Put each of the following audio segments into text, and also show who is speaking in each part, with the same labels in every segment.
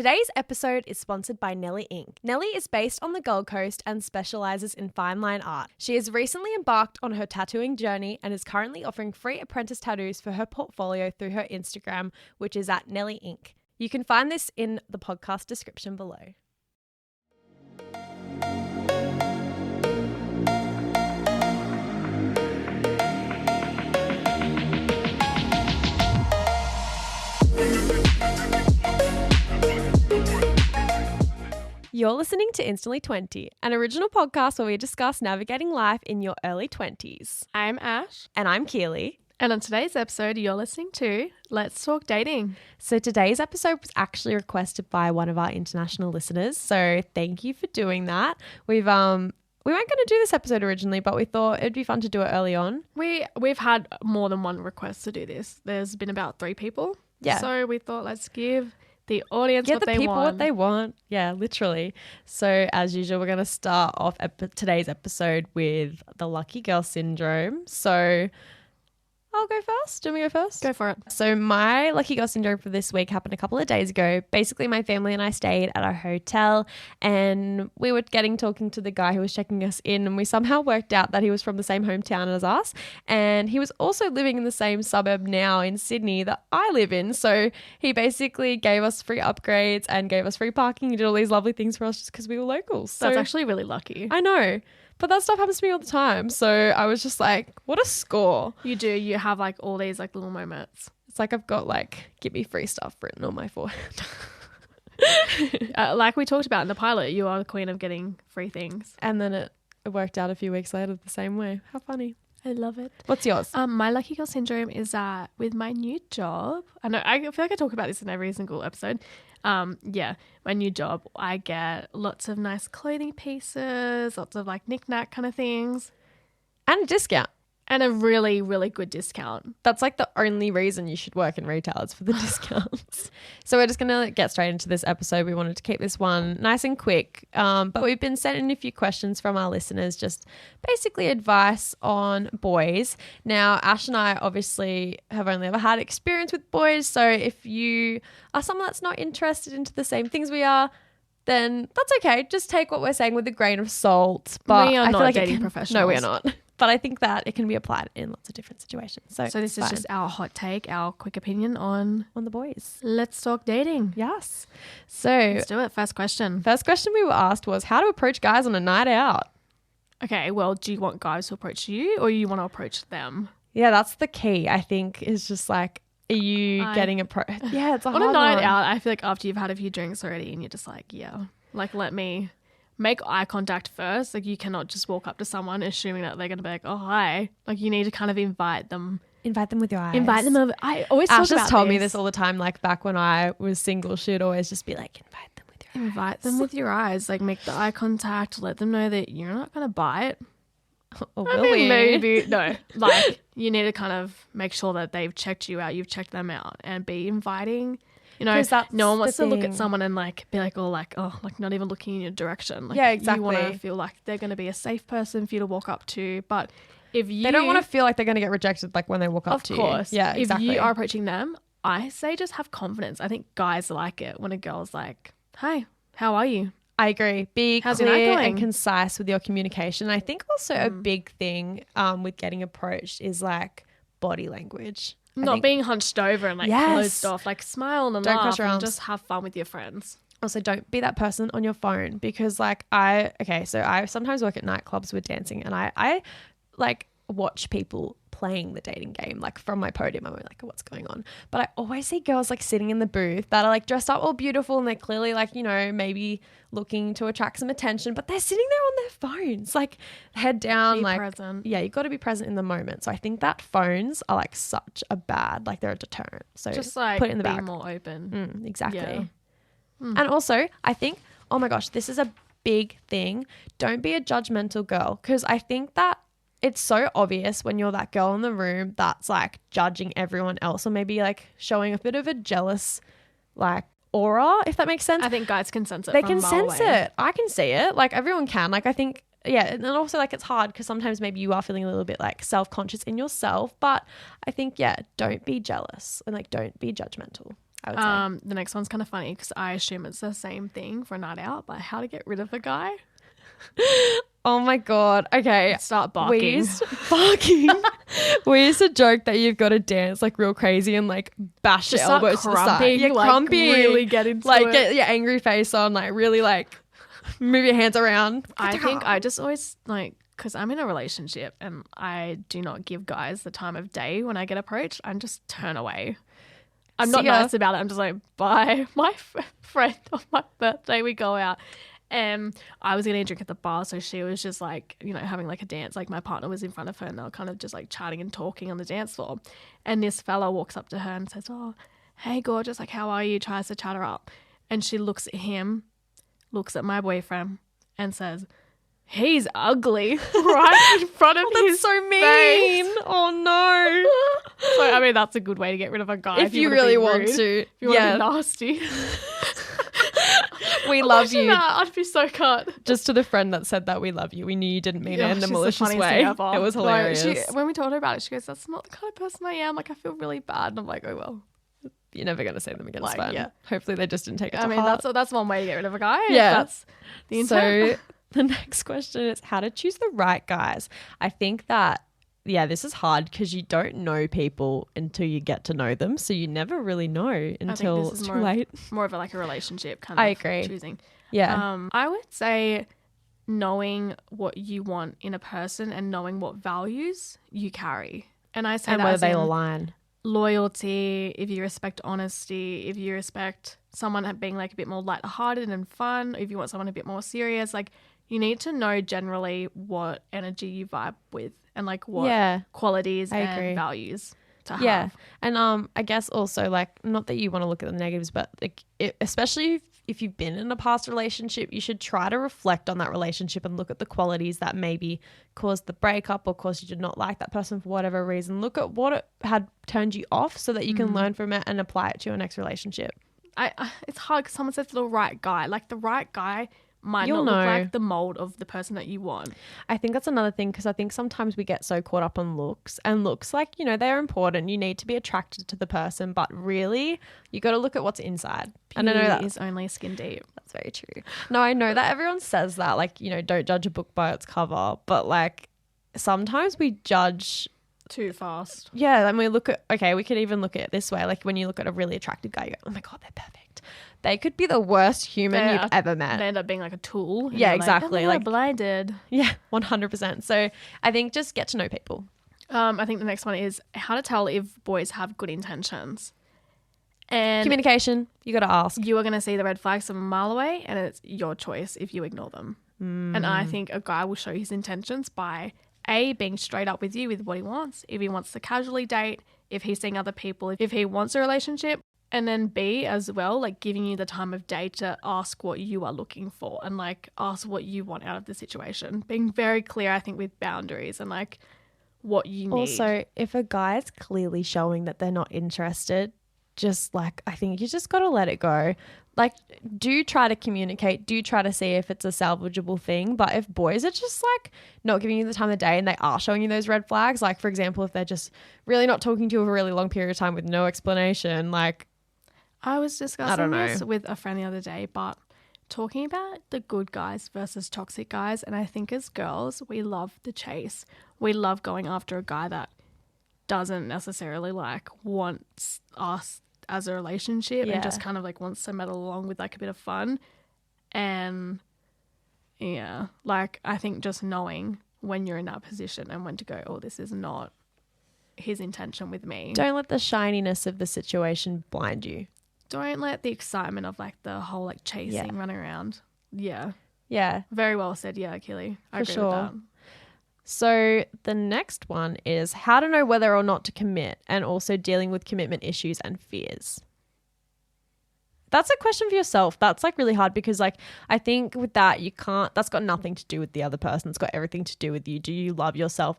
Speaker 1: Today's episode is sponsored by Nelly Inc. Nelly is based on the Gold Coast and specialises in fine line art. She has recently embarked on her tattooing journey and is currently offering free apprentice tattoos for her portfolio through her Instagram, which is at Nelly Inc. You can find this in the podcast description below. You're listening to Instantly 20, an original podcast where we discuss navigating life in your early 20s.
Speaker 2: I'm Ash.
Speaker 1: And I'm Keely.
Speaker 2: And on today's episode, you're listening to Let's Talk Dating.
Speaker 1: So today's episode was actually requested by one of our international listeners. So thank you for doing that. We weren't going to do this episode originally, but we thought it'd be fun to do it early on.
Speaker 2: We've had more than one request to do this. There's been about 3 people.
Speaker 1: Yeah.
Speaker 2: So we thought let's give the audience
Speaker 1: Get
Speaker 2: what
Speaker 1: the
Speaker 2: they
Speaker 1: people
Speaker 2: want.
Speaker 1: what they want. Yeah, literally. So as usual, we're going to start off today's episode with the lucky girl syndrome. So I'll go first. Do you want me to go first?
Speaker 2: Go for it.
Speaker 1: So my lucky girl syndrome for this week happened a couple of days ago. Basically, my family and I stayed at a hotel and we were talking to the guy who was checking us in, and we somehow worked out that he was from the same hometown as us, and he was also living in the same suburb now in Sydney that I live in. So he basically gave us free upgrades and gave us free parking. He did all these lovely things for us just because we were locals. So
Speaker 2: That's actually really lucky.
Speaker 1: I know. But that stuff happens to me all the time. So I was just like, what a score.
Speaker 2: You do. You have like all these like little moments.
Speaker 1: It's like I've got like, get me free stuff written on my forehead.
Speaker 2: Like we talked about in the pilot, you are the queen of getting free things.
Speaker 1: And then it worked out a few weeks later the same way. How funny.
Speaker 2: I love it.
Speaker 1: What's yours?
Speaker 2: My lucky girl syndrome is that with my new job, I feel like I talk about this in every single episode. My new job, I get lots of nice clothing pieces, lots of like knick-knack kind of things.
Speaker 1: And a discount.
Speaker 2: And a really, really good discount.
Speaker 1: That's like the only reason you should work in retail is for the discounts. So we're just going to get straight into this episode. We wanted to keep this one nice and quick. But we've been sent in a few questions from our listeners, just basically advice on boys. Now, Ash and I obviously have only ever had experience with boys. So if you are someone that's not interested into the same things we are, then that's okay. Just take what we're saying with a grain of salt. But
Speaker 2: we are
Speaker 1: I
Speaker 2: not
Speaker 1: feel like
Speaker 2: dating professionals.
Speaker 1: No, we are not. But I think that it can be applied in lots of different situations. So
Speaker 2: this is just our hot take, our quick opinion on
Speaker 1: the boys.
Speaker 2: Let's Talk Dating.
Speaker 1: Yes. So
Speaker 2: Let's do it. First question
Speaker 1: we were asked was how to approach guys on a night out.
Speaker 2: Okay, well, do you want guys to approach you or you want to approach them?
Speaker 1: Yeah, that's the key, I think, is just like, are you getting approached? Yeah, it's a hard
Speaker 2: on a night
Speaker 1: one.
Speaker 2: out, I feel like after you've had a few drinks already and you're just like, yeah, like let me make eye contact first. Like you cannot just walk up to someone assuming that they're going to be like, oh, hi. Like you need to kind of invite them.
Speaker 1: Invite them with your eyes.
Speaker 2: Invite them over. I always
Speaker 1: Ash
Speaker 2: talk
Speaker 1: just
Speaker 2: about
Speaker 1: told me this all the time. Like back when I was single, she'd always just be like, invite them with your eyes.
Speaker 2: Invite them with your eyes. Like make the eye contact. Let them know that you're not going to bite.
Speaker 1: Or
Speaker 2: I
Speaker 1: will
Speaker 2: mean,
Speaker 1: we?
Speaker 2: maybe. No. Like you need to kind of make sure that they've checked you out. You've checked them out and be inviting. You know,
Speaker 1: 'Cause that's
Speaker 2: no one wants
Speaker 1: the
Speaker 2: to look
Speaker 1: thing.
Speaker 2: at someone and like be like, like not even looking in your direction. Like,
Speaker 1: Yeah, exactly.
Speaker 2: You want to feel like they're going to be a safe person for you to walk up to. But if you...
Speaker 1: They don't want to feel like they're going to get rejected like when they walk up to you.
Speaker 2: Of course.
Speaker 1: Yeah, exactly.
Speaker 2: If you are approaching them, I say just have confidence. I think guys like it when a girl's like, hi, how are you?
Speaker 1: I agree. Be
Speaker 2: How's your night
Speaker 1: clear
Speaker 2: going?
Speaker 1: and concise with your communication. I think also a big thing with getting approached is like body language. I
Speaker 2: Not
Speaker 1: think-
Speaker 2: being hunched over and like
Speaker 1: Yes.
Speaker 2: closed off, like smile and
Speaker 1: Don't
Speaker 2: laugh
Speaker 1: cross your
Speaker 2: and
Speaker 1: arms.
Speaker 2: just have fun with your friends.
Speaker 1: Also, don't be that person on your phone because like I sometimes work at nightclubs with dancing and I like watch people playing the dating game like from my podium. I'm like, what's going on? But I always see girls like sitting in the booth that are like dressed up all beautiful and they're clearly like, you know, maybe looking to attract some attention, but they're sitting there on their phones, like head down,
Speaker 2: Be
Speaker 1: like
Speaker 2: present.
Speaker 1: Yeah, you've got to be present in the moment. So I think that phones are like such a bad, like they're a deterrent. So
Speaker 2: Just like
Speaker 1: put it in the
Speaker 2: be
Speaker 1: bag.
Speaker 2: more open.
Speaker 1: Exactly.
Speaker 2: Yeah.
Speaker 1: And also, I think, oh my gosh, this is a big thing. Don't be a judgmental girl because I think that it's so obvious when you're that girl in the room that's like judging everyone else or maybe like showing a bit of a jealous like aura, if that makes sense.
Speaker 2: I think guys can sense it.
Speaker 1: They
Speaker 2: from
Speaker 1: can
Speaker 2: a mile
Speaker 1: sense
Speaker 2: away.
Speaker 1: it. I can see it. Like everyone can. Like I think, yeah. And also like it's hard because sometimes maybe you are feeling a little bit like self-conscious in yourself. But I think, yeah, don't be jealous and like don't be judgmental. I would say.
Speaker 2: The next one's kind of funny because I assume it's the same thing for a night out, but how to get rid of a guy.
Speaker 1: Oh my God. Okay.
Speaker 2: Start barking.
Speaker 1: We used to joke that you've got to dance like real crazy and like bash
Speaker 2: Just
Speaker 1: your
Speaker 2: start
Speaker 1: elbows to the side.
Speaker 2: crumping,
Speaker 1: Yeah,
Speaker 2: like,
Speaker 1: crumping.
Speaker 2: really get into
Speaker 1: like
Speaker 2: it.
Speaker 1: get your angry face on, like really like move your hands around.
Speaker 2: I think I just always like, because I'm in a relationship and I do not give guys the time of day when I get approached. I just turn away. I'm not
Speaker 1: See ya.
Speaker 2: nice about it. I'm just like, bye. My friend on my birthday, we go out. And I was getting a drink at the bar, so she was just like, you know, having like a dance. Like my partner was in front of her and they were kind of just like chatting and talking on the dance floor. And this fella walks up to her and says, oh, hey, gorgeous, like, how are you? Tries to chat her up. And she looks at him, looks at my boyfriend and says, he's ugly, right in front of his
Speaker 1: That's so mean.
Speaker 2: face.
Speaker 1: Oh no.
Speaker 2: So, I mean, that's a good way to get rid of a guy.
Speaker 1: If you
Speaker 2: wanna be
Speaker 1: really want
Speaker 2: rude,
Speaker 1: to.
Speaker 2: If you want to
Speaker 1: Yeah.
Speaker 2: be nasty.
Speaker 1: We love you.
Speaker 2: Nah, I'd be so cut.
Speaker 1: Just to the friend that said that we love you. We knew you didn't mean it in
Speaker 2: she's
Speaker 1: the
Speaker 2: the
Speaker 1: malicious
Speaker 2: funniest
Speaker 1: way.
Speaker 2: thing ever.
Speaker 1: It was
Speaker 2: No,
Speaker 1: hilarious.
Speaker 2: when we told her about it, she goes, that's not the kind of person I am. Like, I feel really bad. And I'm like, oh, well.
Speaker 1: You're never going to say them again. It's
Speaker 2: Like,
Speaker 1: fine.
Speaker 2: yeah.
Speaker 1: Hopefully they just didn't take it
Speaker 2: I
Speaker 1: to
Speaker 2: mean,
Speaker 1: heart.
Speaker 2: that's one way to get rid of a guy. if
Speaker 1: Yeah.
Speaker 2: That's the intent.
Speaker 1: So the next question is how to choose the right guys. I think that, yeah, this is hard because you don't know people until you get to know them. So you never really know until
Speaker 2: this
Speaker 1: it's
Speaker 2: is
Speaker 1: too
Speaker 2: more of-
Speaker 1: late.
Speaker 2: more of like a relationship kind
Speaker 1: I
Speaker 2: of
Speaker 1: agree.
Speaker 2: choosing.
Speaker 1: Yeah.
Speaker 2: I would say knowing what you want in a person and knowing what values you carry. And I say
Speaker 1: and
Speaker 2: that
Speaker 1: whether
Speaker 2: as
Speaker 1: they
Speaker 2: in
Speaker 1: align.
Speaker 2: loyalty, if you respect honesty, if you respect someone being like a bit more lighthearted and fun, if you want someone a bit more serious, like you need to know generally what energy you vibe with and like what
Speaker 1: Yeah.
Speaker 2: qualities
Speaker 1: I
Speaker 2: and
Speaker 1: agree.
Speaker 2: values to have.
Speaker 1: Yeah. And I guess also like not that you want to look at the negatives, but like especially if you've been in a past relationship, you should try to reflect on that relationship and look at the qualities that maybe caused the breakup or caused you to not like that person for whatever reason. Look at what it had turned you off so that you can learn from it and apply it to your next relationship.
Speaker 2: It's hard because someone says the right guy. Like the right guy might
Speaker 1: You'll
Speaker 2: not look
Speaker 1: know.
Speaker 2: like the mold of the person that you want.
Speaker 1: I think that's another thing because I think sometimes we get so caught up on looks and looks like, you know, they're important. You need to be attracted to the person, but really you got to look at what's inside. And I know
Speaker 2: Beauty
Speaker 1: that
Speaker 2: is only skin deep.
Speaker 1: that's very true. No, I know that everyone says that, like, you know, don't judge a book by its cover, but like sometimes we judge.
Speaker 2: Too fast.
Speaker 1: Yeah, and we look at, okay, we could even look at it this way. Like when you look at a really attractive guy, you go, oh my God, they're perfect. They could be the worst human
Speaker 2: They
Speaker 1: you've
Speaker 2: are-
Speaker 1: ever met.
Speaker 2: They end up being like a tool. and
Speaker 1: Yeah,
Speaker 2: you're
Speaker 1: exactly,
Speaker 2: Like,
Speaker 1: like-
Speaker 2: blinded.
Speaker 1: Yeah, 100%. So I think just get to know people.
Speaker 2: I think the next one is how to tell if boys have good intentions. And
Speaker 1: Communication, you got to ask.
Speaker 2: you are going to see the red flags from a mile away, and it's your choice if you ignore them. And I think a guy will show his intentions by A, being straight up with you with what he wants, if he wants to casually date, if he's seeing other people, if he wants a relationship. And then B, as well, like giving you the time of day to ask what you are looking for and like ask what you want out of the situation. Being very clear, I think, with boundaries and like what you need.
Speaker 1: Also, if a guy's clearly showing that they're not interested, just like, I think you just got to let it go. Like, do try to communicate, do try to see if it's a salvageable thing. But if boys are just like not giving you the time of day and they are showing you those red flags, like for example, if they're just really not talking to you for a really long period of time with no explanation, like,
Speaker 2: I was discussing
Speaker 1: know.
Speaker 2: this with a friend the other day, but talking about the good guys versus toxic guys. And I think as girls, we love the chase. We love going after a guy that doesn't necessarily like wants us as a relationship
Speaker 1: Yeah.
Speaker 2: and just kind of like wants to meddle along with like a bit of fun. And yeah, like I think just knowing when you're in that position and when to go, oh, this is not his intention with me.
Speaker 1: don't let the shininess of the situation blind you.
Speaker 2: Don't let the excitement of like the whole like chasing, running around. Yeah.
Speaker 1: Yeah.
Speaker 2: Very well said. Yeah, Keely. I
Speaker 1: For
Speaker 2: agree
Speaker 1: sure.
Speaker 2: with that.
Speaker 1: So the next one is how to know whether or not to commit and also dealing with commitment issues and fears. That's a question for yourself. That's like really hard because like I think with that you can't, that's got nothing to do with the other person. It's got everything to do with you. Do you love yourself?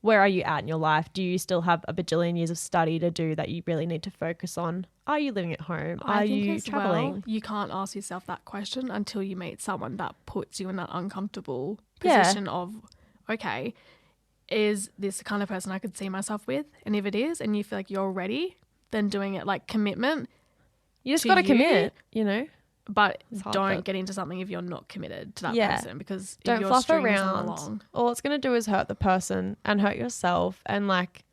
Speaker 1: Where are you at in your life? Do you still have a bajillion years of study to do that you really need to focus on? Are you living at home?
Speaker 2: I
Speaker 1: Are
Speaker 2: think
Speaker 1: you
Speaker 2: as
Speaker 1: traveling?
Speaker 2: well, you can't ask yourself that question until you meet someone that puts you in that uncomfortable
Speaker 1: Yeah.
Speaker 2: position of, okay, is this the kind of person I could see myself with? And if it is, and you feel like you're ready, than doing it. Like commitment,
Speaker 1: You just
Speaker 2: to
Speaker 1: got to
Speaker 2: you,
Speaker 1: commit, you know?
Speaker 2: but
Speaker 1: It's hard,
Speaker 2: don't
Speaker 1: but-
Speaker 2: get into something if you're not committed to that
Speaker 1: Yeah.
Speaker 2: person, because if
Speaker 1: Don't
Speaker 2: you're
Speaker 1: fluff
Speaker 2: stringing
Speaker 1: around.
Speaker 2: someone along.
Speaker 1: All it's going to do is hurt the person and hurt yourself. And like,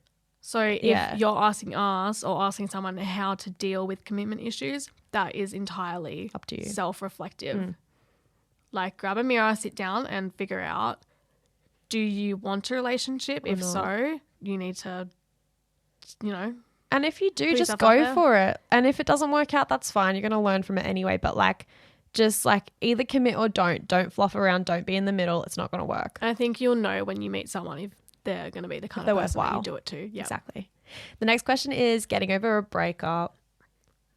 Speaker 2: So if
Speaker 1: Yeah.
Speaker 2: you're asking us or asking someone how to deal with commitment issues, that is entirely
Speaker 1: up to you.
Speaker 2: self-reflective. Like grab a mirror, sit down and figure out, do you want a relationship?
Speaker 1: Or
Speaker 2: If
Speaker 1: not.
Speaker 2: so, you need to, you know,
Speaker 1: And if you do,
Speaker 2: Put
Speaker 1: just
Speaker 2: yourself out
Speaker 1: go
Speaker 2: there.
Speaker 1: for it. And if it doesn't work out, that's fine. You're going to learn from it anyway. But like, just like either commit or don't. Don't fluff around. Don't be in the middle. It's not going to work.
Speaker 2: I think you'll know when you meet someone if they're going to be the kind
Speaker 1: They're
Speaker 2: of person that
Speaker 1: worthwhile.
Speaker 2: you do it to. Yeah.
Speaker 1: Exactly. The next question is getting over a breakup.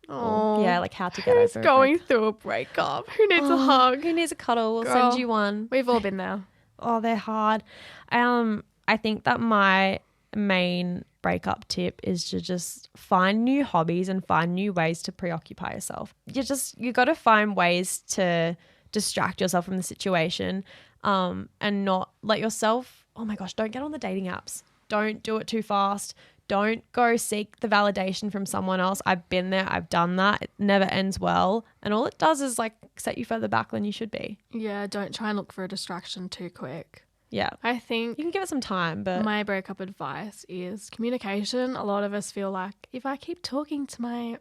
Speaker 2: Oh,
Speaker 1: Yeah, like how to get
Speaker 2: who's
Speaker 1: over
Speaker 2: going through a breakup? Who needs a hug?
Speaker 1: Who needs a cuddle? We'll
Speaker 2: Girl.
Speaker 1: send you one.
Speaker 2: We've all been there.
Speaker 1: Oh, they're hard. I think that my main breakup tip is to just find new hobbies and find new ways to preoccupy yourself. You got to find ways to distract yourself from the situation, and not let yourself, oh my gosh, don't get on the dating apps. Don't do it too fast. Don't go seek the validation from someone else. I've been there. I've done that. It never ends well. And all it does is like set you further back than you should be.
Speaker 2: Yeah, don't try and look for a distraction too quick.
Speaker 1: Yeah.
Speaker 2: I think
Speaker 1: You can give it some time, but
Speaker 2: my breakup advice is communication. A lot of us feel like if I keep talking to my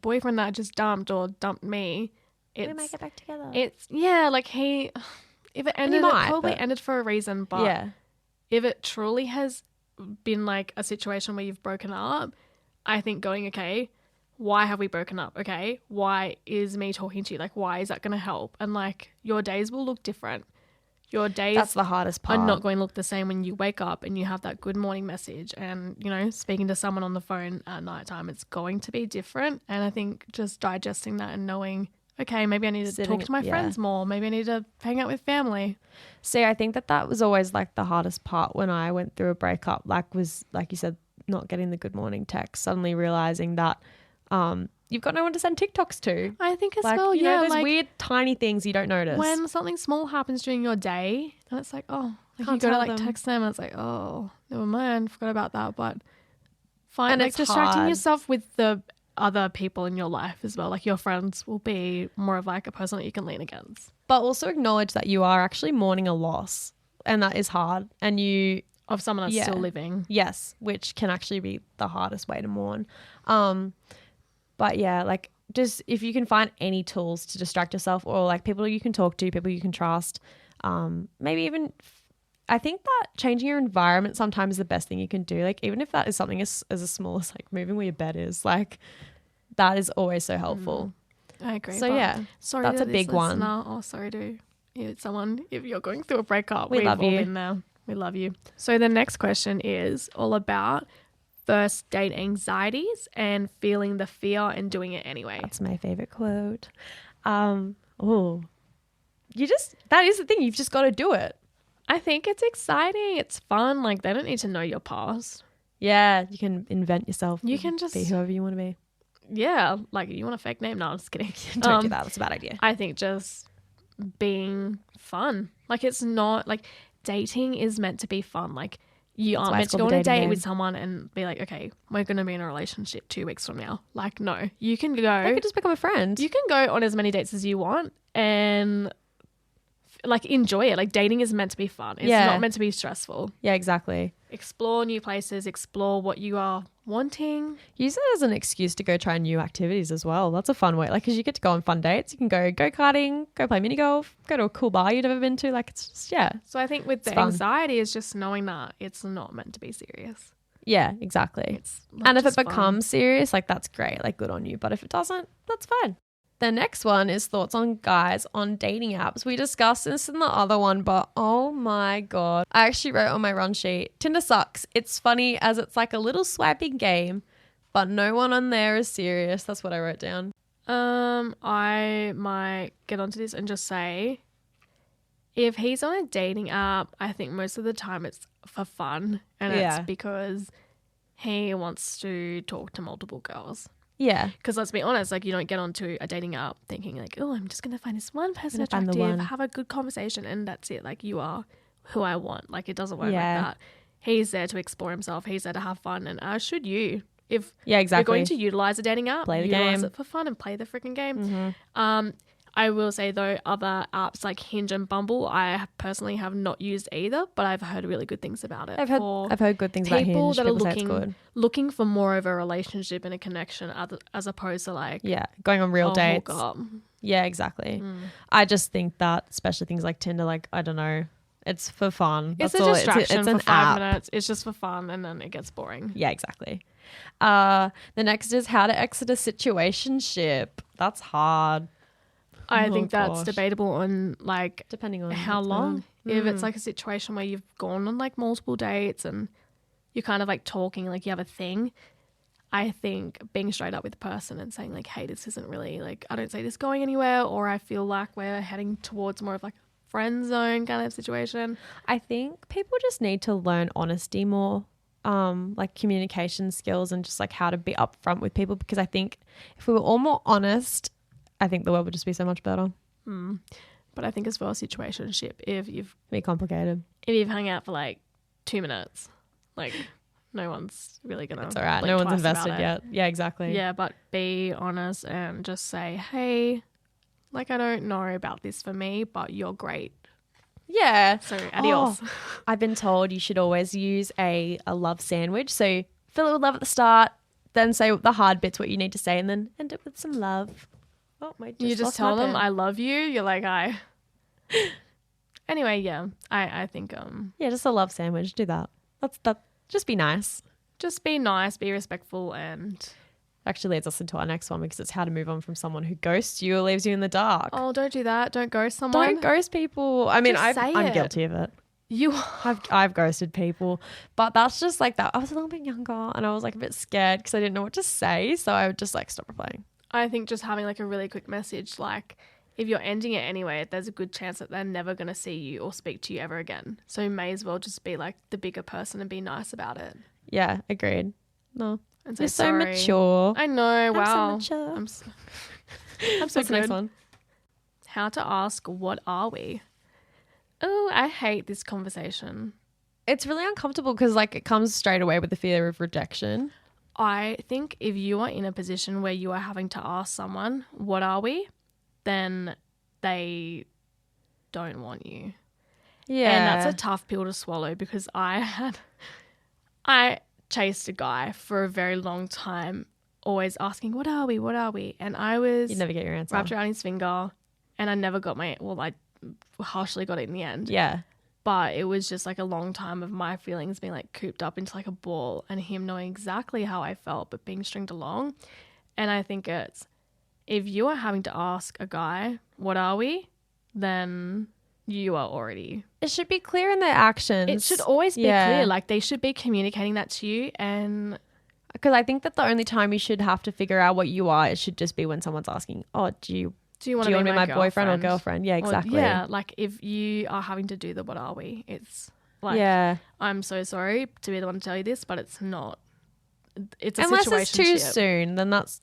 Speaker 2: boyfriend that I just dumped or dumped me,
Speaker 1: we might get back together.
Speaker 2: it's like if it ended,
Speaker 1: might,
Speaker 2: it probably
Speaker 1: but-
Speaker 2: ended for a reason. But
Speaker 1: yeah.
Speaker 2: if it truly has been like a situation where you've broken up, I think going, okay, why have we broken up? Okay, why is me talking to you? Like, why is that going to help? And like, your days will look different. Your days
Speaker 1: That's the hardest part.
Speaker 2: are not going to look the same when you wake up and you have that good morning message and, you know, speaking to someone on the phone at nighttime. It's going to be different. And I think just digesting that and knowing, okay, maybe I need to
Speaker 1: Sitting-
Speaker 2: talk to my
Speaker 1: yeah.
Speaker 2: friends more. Maybe I need to hang out with family.
Speaker 1: See, I think that was always like the hardest part when I went through a breakup, was like you said, not getting the good morning text, suddenly realizing that you've got no one to send TikToks to.
Speaker 2: I think as
Speaker 1: Like,
Speaker 2: well,
Speaker 1: you know,
Speaker 2: yeah,
Speaker 1: those
Speaker 2: like
Speaker 1: weird tiny things you don't notice.
Speaker 2: when something small happens during your day and it's like, oh, like
Speaker 1: Can't
Speaker 2: you go to
Speaker 1: tell
Speaker 2: like
Speaker 1: them.
Speaker 2: text them and it's like, oh, never mind, forgot about that. But fine,
Speaker 1: And
Speaker 2: like
Speaker 1: it's
Speaker 2: distracting
Speaker 1: hard.
Speaker 2: yourself with the other people in your life as well. Like your friends will be more of like a person that you can lean against.
Speaker 1: But also acknowledge that you are actually mourning a loss, and that is hard. And you,
Speaker 2: Of someone that's
Speaker 1: Yeah.
Speaker 2: still living.
Speaker 1: yes, which can actually be the hardest way to mourn. But yeah, like just if you can find any tools to distract yourself, or like people you can talk to, people you can trust, maybe even I think that changing your environment sometimes is the best thing you can do. Like even if that is something as small as like moving where your bed is, like that is always so helpful.
Speaker 2: I agree.
Speaker 1: So
Speaker 2: but
Speaker 1: yeah,
Speaker 2: sorry
Speaker 1: that's
Speaker 2: to
Speaker 1: a
Speaker 2: this
Speaker 1: big one.
Speaker 2: listener, or sorry to someone if you're going through a breakup.
Speaker 1: We
Speaker 2: We've
Speaker 1: love
Speaker 2: all
Speaker 1: you.
Speaker 2: been there. We love you. So the next question is all about first date anxieties and feeling the fear and doing it anyway.
Speaker 1: That's my favorite quote. That is the thing. You've just got to do it.
Speaker 2: I think it's exciting. It's fun. Like they don't need to know your past.
Speaker 1: Yeah, you can invent yourself.
Speaker 2: You
Speaker 1: and
Speaker 2: can just-
Speaker 1: be whoever you want to be.
Speaker 2: Yeah. Like you want a fake name? No, I'm just kidding.
Speaker 1: Don't do that. That's a bad idea.
Speaker 2: I think just being fun. Like it's not like dating is meant to be fun. Like you aren't
Speaker 1: why
Speaker 2: meant
Speaker 1: it's
Speaker 2: to go
Speaker 1: called
Speaker 2: on
Speaker 1: the
Speaker 2: a
Speaker 1: dating
Speaker 2: date
Speaker 1: game.
Speaker 2: with someone and be like, okay, we're going to be in a relationship 2 weeks from now. Like, no, you can
Speaker 1: They
Speaker 2: go,
Speaker 1: could just become a friend.
Speaker 2: you can go on as many dates as you want and like enjoy it. Like dating is meant to be fun. It's
Speaker 1: Yeah.
Speaker 2: not meant to be stressful.
Speaker 1: Yeah, exactly.
Speaker 2: Explore new places, explore what you are wanting.
Speaker 1: Use it as an excuse to go try new activities as well. That's a fun way. Like, because you get to go on fun dates. You can go go-karting, go play mini golf, go to a cool bar you've never been to. Like, it's just, yeah.
Speaker 2: So I think with the
Speaker 1: It's fun.
Speaker 2: anxiety is just knowing that it's not meant to be serious.
Speaker 1: Yeah, exactly.
Speaker 2: It's like
Speaker 1: And if it
Speaker 2: just fun.
Speaker 1: becomes serious, like, that's great. Like, good on you. But if it doesn't, that's fine. The next one is thoughts on guys on dating apps. We discussed this in the other one, but oh my God. I actually wrote on my run sheet, Tinder sucks. It's funny as it's like a little swiping game, but no one on there is serious. That's what I wrote down.
Speaker 2: I might get onto this and just say, if he's on a dating app, I think most of the time it's for fun, and
Speaker 1: Yeah.
Speaker 2: it's because he wants to talk to multiple girls.
Speaker 1: Yeah.
Speaker 2: Because let's be honest, like you don't get onto a dating app thinking like, oh, I'm just gonna find this one person
Speaker 1: Gonna find the
Speaker 2: attractive,
Speaker 1: one.
Speaker 2: have a good conversation, and that's it. Like you are who I want. Like it doesn't work
Speaker 1: Yeah.
Speaker 2: like that. He's there to explore himself. He's there to have fun, and as should you. If
Speaker 1: Yeah,
Speaker 2: you're
Speaker 1: exactly.
Speaker 2: going to utilize a dating app,
Speaker 1: Play the
Speaker 2: utilize
Speaker 1: game.
Speaker 2: it for fun and play the freaking game. I will say though, other apps like Hinge and Bumble, I personally have not used either, but I've heard really good things about it.
Speaker 1: I've heard good things about
Speaker 2: people
Speaker 1: Hinge.
Speaker 2: that are
Speaker 1: People say it's
Speaker 2: looking
Speaker 1: good.
Speaker 2: looking for more of a relationship and a connection as opposed to like
Speaker 1: Yeah, going on real
Speaker 2: a
Speaker 1: dates.
Speaker 2: hookup.
Speaker 1: Yeah, exactly. I just think that, especially things like Tinder, like, I don't know, it's for fun.
Speaker 2: It's
Speaker 1: That's
Speaker 2: a
Speaker 1: all.
Speaker 2: distraction
Speaker 1: It's
Speaker 2: for
Speaker 1: an
Speaker 2: 5
Speaker 1: app.
Speaker 2: minutes. It's just for fun, and then it gets boring.
Speaker 1: Yeah, exactly. The next is how to exit a situationship. That's hard.
Speaker 2: I
Speaker 1: Oh,
Speaker 2: think that's
Speaker 1: gosh.
Speaker 2: debatable on like
Speaker 1: Depending on
Speaker 2: how
Speaker 1: what's going
Speaker 2: long.
Speaker 1: on.
Speaker 2: If it's like a situation where you've gone on like multiple dates and you're kind of like talking, like you have a thing, I think being straight up with the person and saying like, hey, this isn't really like, I don't see this going anywhere, or I feel like we're heading towards more of like a friend zone kind of situation.
Speaker 1: I think people just need to learn honesty more, like communication skills and just like how to be upfront with people, because I think if we were all more honest, I think the world would just be so much better.
Speaker 2: But I think as well, situationship, if you've
Speaker 1: Be complicated.
Speaker 2: hung out for like 2 minutes, like no one's really gonna.
Speaker 1: It's all right.
Speaker 2: blink
Speaker 1: No one's
Speaker 2: twice about
Speaker 1: invested
Speaker 2: it.
Speaker 1: yet. Yeah, exactly.
Speaker 2: Yeah, but be honest and just say, hey, like I don't know about this for me, but you're great.
Speaker 1: Yeah.
Speaker 2: So adios.
Speaker 1: Oh, I've been told you should always use a love sandwich. So fill it with love at the start, then say the hard bits, what you need to say, and then end it with some love. Oh,
Speaker 2: You just
Speaker 1: lost
Speaker 2: tell
Speaker 1: my
Speaker 2: them
Speaker 1: pen.
Speaker 2: I love you. You're like Anyway, yeah, I think
Speaker 1: Yeah, just a love sandwich. Do that. That. Just be nice.
Speaker 2: just be nice, be respectful, and
Speaker 1: Actually leads us into our next one, because it's how to move on from someone who ghosts you or leaves you in the dark.
Speaker 2: oh, don't do that. Don't ghost someone.
Speaker 1: Don't ghost people. I mean,
Speaker 2: Just say
Speaker 1: I'm
Speaker 2: it.
Speaker 1: guilty of it.
Speaker 2: You
Speaker 1: I've ghosted people, but that's just like that. I was a little bit younger and I was like a bit scared because I didn't know what to say, so I would just like stop replying.
Speaker 2: I think just having like a really quick message, like if you're ending it anyway, there's a good chance that they're never going to see you or speak to you ever again. So you may as well just be like the bigger person and be nice about it.
Speaker 1: Yeah, agreed. No,
Speaker 2: And say,
Speaker 1: you're so
Speaker 2: sorry.
Speaker 1: mature.
Speaker 2: I know. Wow.
Speaker 1: I'm so mature.
Speaker 2: I'm so
Speaker 1: What's the next
Speaker 2: good.
Speaker 1: one?
Speaker 2: How to ask, what are we? Oh, I hate this conversation.
Speaker 1: It's really uncomfortable because like it comes straight away with the fear of rejection.
Speaker 2: I think if you are in a position where you are having to ask someone, what are we? Then they don't want you.
Speaker 1: Yeah,
Speaker 2: And that's a tough pill to swallow, because I chased a guy for a very long time, always asking, what are we? What are we? And I was
Speaker 1: you never get your answer.
Speaker 2: wrapped around his finger, and I never got I partially got it in the end.
Speaker 1: Yeah,
Speaker 2: But it was just like a long time of my feelings being like cooped up into like a ball, and him knowing exactly how I felt but being stringed along. And I think it's, if you are having to ask a guy, what are we? Then you are already.
Speaker 1: it should be clear in their actions.
Speaker 2: It should always be
Speaker 1: Yeah.
Speaker 2: clear. Like they should be communicating that to you. And
Speaker 1: Because I think that the only time you should have to figure out what you are, it should just be when someone's asking, "Oh, do you
Speaker 2: want
Speaker 1: be
Speaker 2: to
Speaker 1: my boyfriend or girlfriend?" Yeah,
Speaker 2: Or,
Speaker 1: exactly.
Speaker 2: yeah, like if you are having to do the what are we, it's like,
Speaker 1: yeah.
Speaker 2: I'm so sorry to be the one to tell you this, but it's not. It's a
Speaker 1: Unless it's too
Speaker 2: situationship.
Speaker 1: soon, then that's,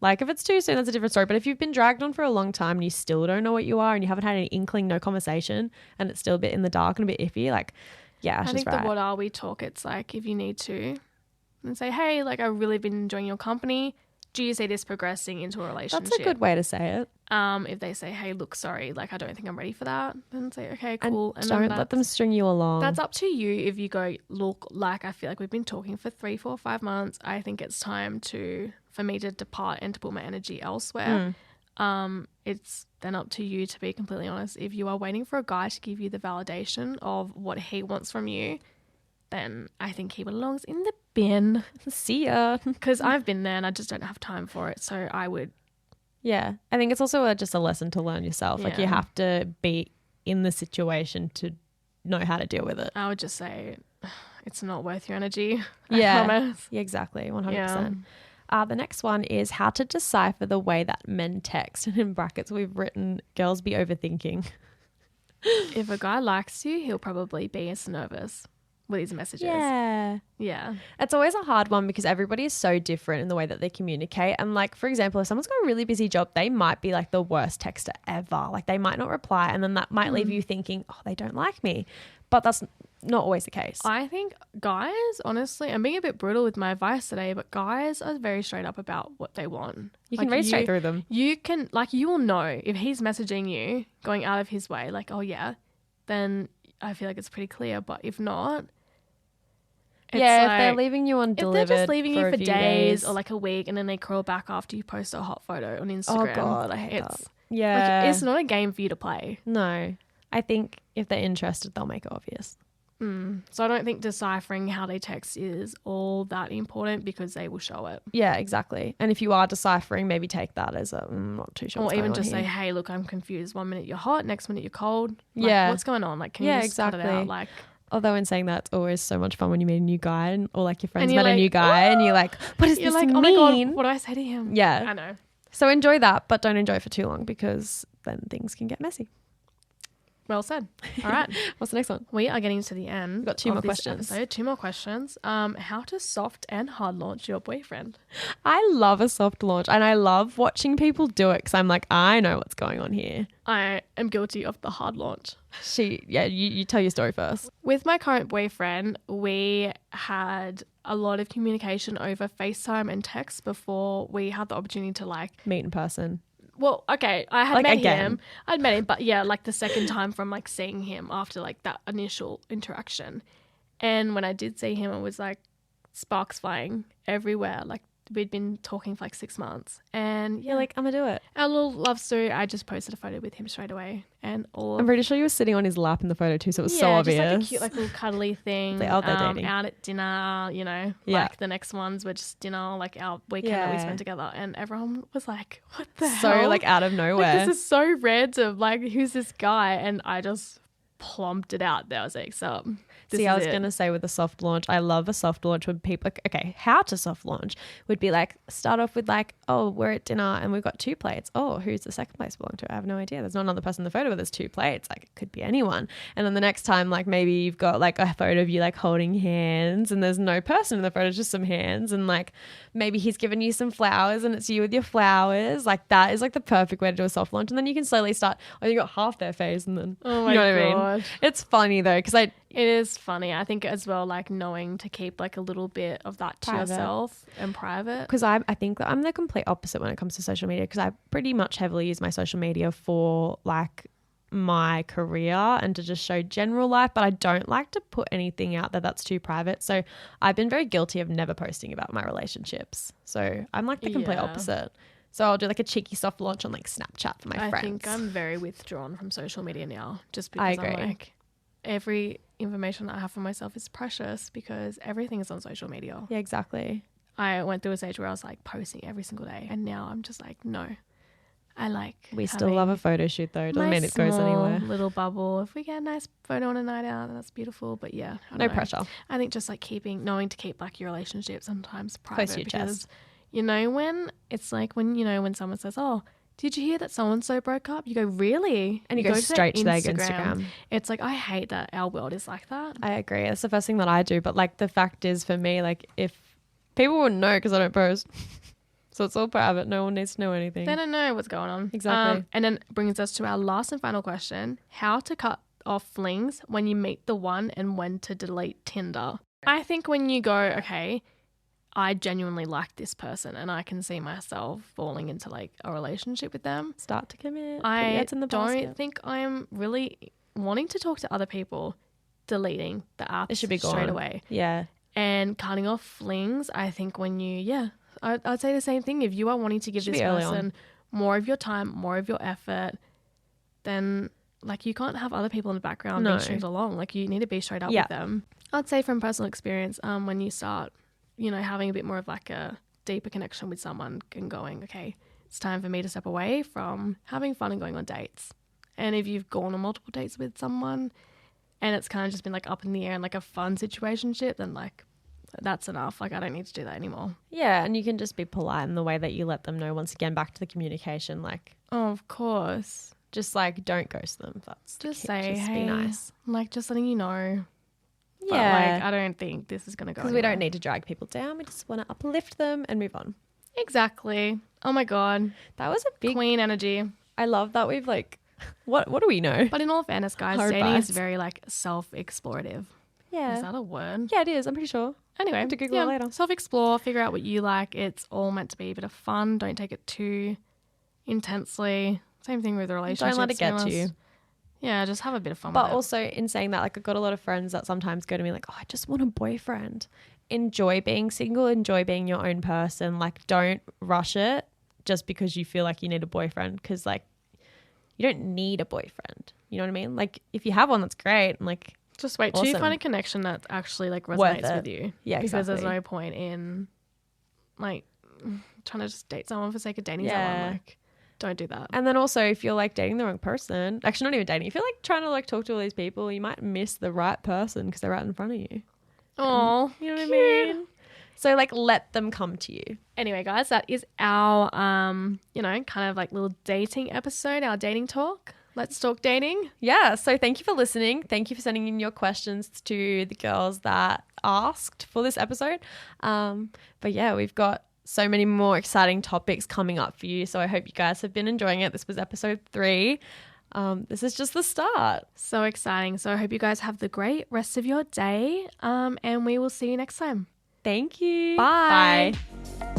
Speaker 1: like if it's too soon, that's a different story. But if you've been dragged on for a long time and you still don't know what you are and you haven't had any inkling, no conversation, and it's still a bit in the dark and a bit iffy, like, yeah,
Speaker 2: I
Speaker 1: it's
Speaker 2: think
Speaker 1: just right.
Speaker 2: the what are we talk, it's like if you need to, and say, hey, like I've really been enjoying your company. Do you see this progressing into a relationship?
Speaker 1: That's a good way to say it.
Speaker 2: If they say, hey, look, sorry, like I don't think I'm ready for that, then say, okay,
Speaker 1: And
Speaker 2: cool. And
Speaker 1: don't
Speaker 2: then
Speaker 1: let them string you along.
Speaker 2: that's up to you. If you go, look, like I feel like we've been talking for 3, 4, 5 months. I think it's time for me to depart and to put my energy elsewhere. It's then up to you to be completely honest. If you are waiting for a guy to give you the validation of what he wants from you, then I think he belongs in the bin.
Speaker 1: See ya.
Speaker 2: Because I've been there and I just don't have time for it. So I would.
Speaker 1: Yeah. I think it's also just a lesson to learn yourself. Like you
Speaker 2: Yeah.
Speaker 1: have to be in the situation to know how to deal with it.
Speaker 2: I would just say it's not worth your energy.
Speaker 1: Yeah.
Speaker 2: I promise.
Speaker 1: Yeah, exactly. 100%.
Speaker 2: Yeah.
Speaker 1: The next one is how to decipher the way that men text. And in brackets, we've written girls be overthinking.
Speaker 2: If a guy likes you, he'll probably be as nervous with his messages.
Speaker 1: Yeah.
Speaker 2: Yeah.
Speaker 1: It's always a hard one because everybody is so different in the way that they communicate. And like, for example, if someone's got a really busy job, they might be like the worst texter ever. Like they might not reply. And then that might leave you thinking, oh, they don't like me. But that's not always the case.
Speaker 2: I think guys, honestly, I'm being a bit brutal with my advice today, but guys are very straight up about what they want.
Speaker 1: You can read straight through them.
Speaker 2: You can, like, you will know if he's messaging you, going out of his way, like, oh yeah, then I feel like it's pretty clear. But if not, it's
Speaker 1: if
Speaker 2: like,
Speaker 1: they're leaving you undelivered,
Speaker 2: if they're just leaving you
Speaker 1: for
Speaker 2: for
Speaker 1: a few
Speaker 2: days or like a week and then they crawl back after you post a hot photo on Instagram.
Speaker 1: Oh God, I hate that.
Speaker 2: Like,
Speaker 1: Yeah.
Speaker 2: it's not a game for you to play.
Speaker 1: No. I think if they're interested, they'll make it obvious.
Speaker 2: So I don't think deciphering how they text is all that important because they will show it.
Speaker 1: Yeah, exactly. And if you are deciphering, maybe take that as a not too sure.
Speaker 2: Or
Speaker 1: what's
Speaker 2: even
Speaker 1: going
Speaker 2: just
Speaker 1: on
Speaker 2: say,
Speaker 1: here.
Speaker 2: hey, look, I'm confused. 1 minute you're hot, next minute you're cold. Like,
Speaker 1: Yeah.
Speaker 2: what's going on? Like, can you just cut it out? Like,
Speaker 1: Although in saying that, it's always so much fun when you meet a new guy or like your friends
Speaker 2: you're
Speaker 1: met a
Speaker 2: like,
Speaker 1: new guy and you're like, what does
Speaker 2: you're
Speaker 1: this
Speaker 2: like,
Speaker 1: mean?
Speaker 2: oh my God, what do I say to him?
Speaker 1: Yeah.
Speaker 2: I know.
Speaker 1: So enjoy that, but don't enjoy it for too long because then things can get messy.
Speaker 2: Well said. All right.
Speaker 1: What's the next one?
Speaker 2: We are getting to the end.
Speaker 1: We've got two
Speaker 2: of
Speaker 1: more
Speaker 2: this
Speaker 1: questions.
Speaker 2: episode. 2 more questions. How to soft and hard launch your boyfriend?
Speaker 1: I love a soft launch and I love watching people do it because I'm like, I know what's going on here.
Speaker 2: I am guilty of the hard launch.
Speaker 1: You tell your story first.
Speaker 2: With my current boyfriend, we had a lot of communication over FaceTime and text before we had the opportunity to like
Speaker 1: Meet in person.
Speaker 2: Well, okay, I had
Speaker 1: Like,
Speaker 2: met
Speaker 1: again.
Speaker 2: him. I'd met him, but yeah, like the second time from like seeing him after like that initial interaction. And when I did see him, it was like sparks flying everywhere. Like we'd been talking for like 6 months. And yeah,
Speaker 1: You're like, I'm going to do it.
Speaker 2: our little love story, I just posted a photo with him straight away. And all
Speaker 1: I'm pretty sure you were sitting on his lap in the photo too, so it was so
Speaker 2: yeah,
Speaker 1: obvious.
Speaker 2: just like a cute, like little cuddly thing.
Speaker 1: They're dating.
Speaker 2: Out at dinner, you know.
Speaker 1: Yeah.
Speaker 2: Like the next ones were just dinner, like our weekend that we
Speaker 1: Yeah.
Speaker 2: spent together. And everyone was like, what the
Speaker 1: so
Speaker 2: hell?
Speaker 1: like out of nowhere.
Speaker 2: Like, this is so random. Like, who's this guy? And I just plomped it out there. I was like, so this
Speaker 1: See,
Speaker 2: is
Speaker 1: I was
Speaker 2: it.
Speaker 1: going to say with a soft launch, I love a soft launch when people, okay, how to soft launch would be like, start off with like, oh, we're at dinner and we've got 2 plates. Oh, who's the second place belong to? I have no idea. There's not another person in the photo, but there's 2 plates. Like it could be anyone. And then the next time, like maybe you've got like a photo of you like holding hands and there's no person in the photo, it's just some hands. And like maybe he's given you some flowers and it's you with your flowers. Like that is like the perfect way to do a soft launch. And then you can slowly start, oh, you got half their face and then,
Speaker 2: Oh my
Speaker 1: you know what I
Speaker 2: God.
Speaker 1: mean? It's funny though, because
Speaker 2: It is funny. I think as well, like knowing to keep like a little bit of that to
Speaker 1: Private.
Speaker 2: yourself and private.
Speaker 1: because I think that I'm the complete opposite when it comes to social media because I pretty much heavily use my social media for like my career and to just show general life, but I don't like to put anything out there that's too private. So I've been very guilty of never posting about my relationships. So I'm like the complete
Speaker 2: Yeah.
Speaker 1: opposite. So I'll do like a cheeky soft launch on like Snapchat for my
Speaker 2: I
Speaker 1: friends.
Speaker 2: think I'm very withdrawn from social media now just
Speaker 1: I
Speaker 2: because I'm
Speaker 1: agree.
Speaker 2: like, every information I have for myself is precious because everything is on social media.
Speaker 1: Yeah, exactly.
Speaker 2: I went through a stage where I was like posting every single day, and now I'm just like, no. I like
Speaker 1: We still
Speaker 2: having
Speaker 1: love a photo shoot though. Doesn't
Speaker 2: my
Speaker 1: mean it goes
Speaker 2: small
Speaker 1: anywhere.
Speaker 2: little bubble. If we get a nice photo on a night out, then that's beautiful. But yeah, I
Speaker 1: No
Speaker 2: don't know.
Speaker 1: pressure.
Speaker 2: I think just like knowing to keep like your relationship sometimes private.
Speaker 1: Close to your
Speaker 2: because,
Speaker 1: chest.
Speaker 2: you know, when it's like when someone says, oh, did you hear that so and so broke up? You go, really?
Speaker 1: And you go
Speaker 2: to
Speaker 1: straight to their Instagram.
Speaker 2: It's like, I hate that our world is like that.
Speaker 1: I agree. That's the first thing that I do. But like the fact is for me, like if people wouldn't know because I don't post. So it's all private. No one needs to know anything.
Speaker 2: They don't know what's going on.
Speaker 1: Exactly.
Speaker 2: And then brings us to our last and final question. How to cut off flings when you meet the one and when to delete Tinder. I think when you go, okay, I genuinely like this person and I can see myself falling into like a relationship with them.
Speaker 1: Start to commit. Put your
Speaker 2: I
Speaker 1: heads in the
Speaker 2: don't
Speaker 1: basket.
Speaker 2: think I'm really wanting to talk to other people, deleting the app
Speaker 1: It should be
Speaker 2: straight
Speaker 1: gone.
Speaker 2: away.
Speaker 1: Yeah.
Speaker 2: And cutting off flings, I think when I'd say the same thing. If you are wanting to give
Speaker 1: Should
Speaker 2: this
Speaker 1: be early on.
Speaker 2: person more of your time, more of your effort, then like you can't have other people in the background
Speaker 1: No.
Speaker 2: being stringed along. Like you need to be straight up
Speaker 1: Yeah.
Speaker 2: with them. I'd say from personal experience, when you start, having a bit more of like a deeper connection with someone and going, okay, it's time for me to step away from having fun and going on dates. And if you've gone on multiple dates with someone and it's kind of just been like up in the air and like a fun situationship, then like that's enough. Like I don't need to do that anymore.
Speaker 1: Yeah. And you can just be polite in the way that you let them know. Once again, back to the communication. Like
Speaker 2: Oh, of course.
Speaker 1: just like don't ghost them. That's the
Speaker 2: Just
Speaker 1: key.
Speaker 2: say,
Speaker 1: just
Speaker 2: hey,
Speaker 1: be nice.
Speaker 2: like just letting you know. But like,
Speaker 1: Yeah.
Speaker 2: I don't think this is going to go
Speaker 1: Because we don't
Speaker 2: anywhere.
Speaker 1: need to drag people down. We just want to uplift them and move on.
Speaker 2: Exactly. Oh my God.
Speaker 1: That was a big.
Speaker 2: Queen energy.
Speaker 1: I love that we've like. What do we know?
Speaker 2: But in all fairness, guys,
Speaker 1: Hard
Speaker 2: dating
Speaker 1: advice.
Speaker 2: is very like self-explorative.
Speaker 1: Yeah.
Speaker 2: Is that a word?
Speaker 1: Yeah, it is. I'm pretty sure.
Speaker 2: Anyway,
Speaker 1: have to Google it later.
Speaker 2: Self-explore, figure out what you like. It's all meant to be a bit of fun. Don't take it too intensely. Same thing with the relationship.
Speaker 1: Don't let it get to you.
Speaker 2: Yeah, just have a bit of fun
Speaker 1: But
Speaker 2: with it.
Speaker 1: also in saying that, like I've got a lot of friends that sometimes go to me like, oh, I just want a boyfriend. Enjoy being single. Enjoy being your own person. Like don't rush it just because you feel like you need a boyfriend, because like you don't need a boyfriend. You know what I mean? Like if you have one, that's great. And like
Speaker 2: just wait till you
Speaker 1: awesome.
Speaker 2: find a connection that actually like
Speaker 1: Worth
Speaker 2: resonates
Speaker 1: it.
Speaker 2: with you.
Speaker 1: Yeah,
Speaker 2: because there's
Speaker 1: exactly.
Speaker 2: no point in like trying to just date someone for the sake of dating
Speaker 1: Yeah.
Speaker 2: someone. Like don't do that.
Speaker 1: And then also if you're like dating the wrong person, actually not even dating, if you're like trying to like talk to all these people, you might miss the right person because they're right in front of you.
Speaker 2: Oh,
Speaker 1: You know what I mean? So like let them come to you.
Speaker 2: Anyway, guys, that is our kind of like little dating episode, our dating talk. Let's talk dating.
Speaker 1: Yeah. So thank you for listening. Thank you for sending in your questions to the girls that asked for this episode. But yeah, we've got so many more exciting topics coming up for you. So I hope you guys have been enjoying it. This was episode 3. This is just the start.
Speaker 2: So exciting. So I hope you guys have the great rest of your day. And we will see you next time.
Speaker 1: Thank you.
Speaker 2: Bye.
Speaker 1: Bye.